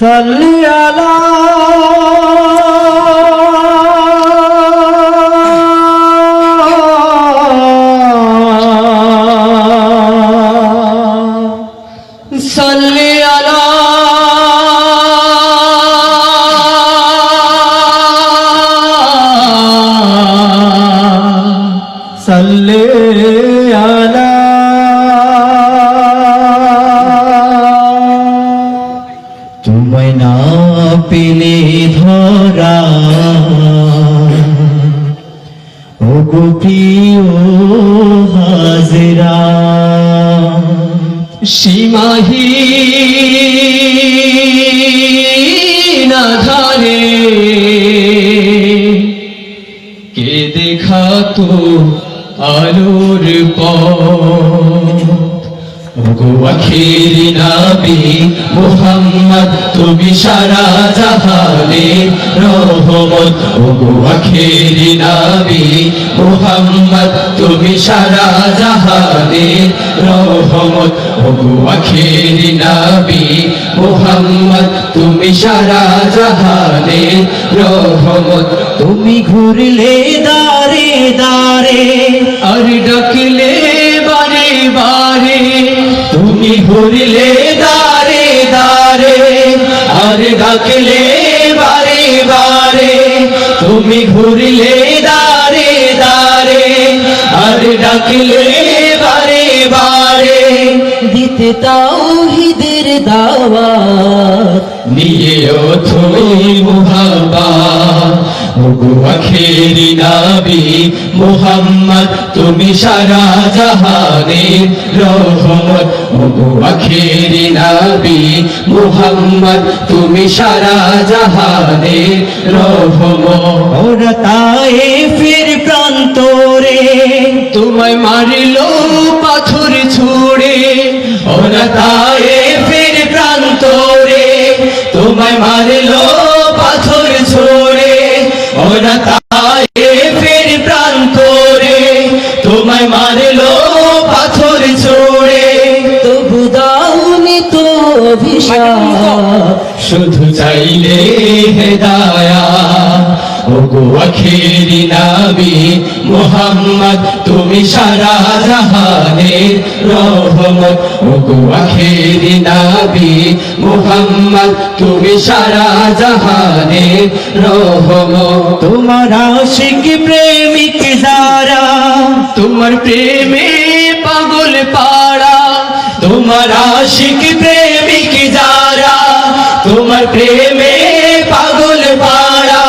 সাল্লি আলা সাল্লি আলা সাল্লি আলা তোমায় না পেলে ধরা ওগো প্রিয় হাজরা সীমাহীন আধারে কে দেখাতো আলোর পথ ওগো আখিরি নবী মুহাম্মদ তুমি সারা জাহানের রহমত ওগো আখিরি নবী মুহাম্মদ তুমি সারা জাহানের রহমত ওগো আখিরি নবী মুহাম্মদ তুমি সারা জাহানের রহমত তুমি ঘুরলে দারে দারে আর ডাকলে বারে বারে তুমি ঘুরলে দারে দারে আর ডাকলে বারে বারে তুমি ঘুরলে দারে দারে আর ডাকলে বারে বারে দিতে তাওহীদের দাওয়াত নিয়েও তুমি মুহাব্বত ওগো আখিরি নবী মুহাম্মদ তুমি সারা জাহানের রহমত ওগো আখিরি নবী মুহাম্মদ তুমি সারা জাহানের রহমত ওরা তায়েফের প্রান্তরে তোমায় মারিলো পাথর ছুঁড়ে ওরা তায়েফের প্রান্তরে তোমায় মারিলো পাথর ছুঁড়ে ওরা তায়েফের প্রান্তরে তোমায় মারলো পাথর ছুঁড়ে তবু দাওনি তো অভিশাপ শুধু চাইলে হেদায়াত ওগো আখিরি নবী মুহাম্মদ তুমি সারা জাহানের রহমত ওগো আখিরি নবী মুহাম্মদ তুমি সারা জাহানের রহমত তোমার আশিক প্রেমিক যারা তোমার প্রেমে পাগল পাড়া তোমার আশিক প্রেমিক যারা তোমার প্রেমে পাগল পাড়া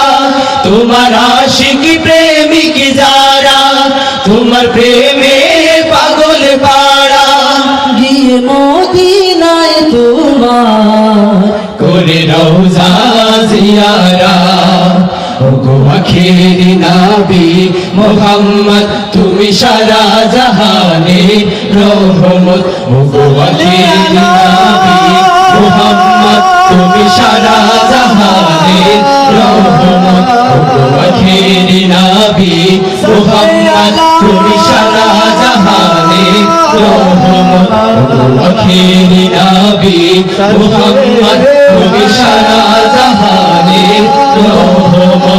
তোমার আশিক প্রেমিক যারা তোমার প্রেমে পাগল পাড়া গিয়ে মদিনায় তোমার করে রওজা জিয়ারাত ওগো আখিরি নবী মুহাম্মদ তুমি সারা জাহানের রহমত ওগো আখিরি নবী মুহাম্মদ তুমি সারা জাহানের রহমত ওগো আখিরি নবী মুহাম্মদ তুমি সারা জাহানের রহমত ওগো আখিরি নবী মুহাম্মদ তুমি সারা জাহানের রহমত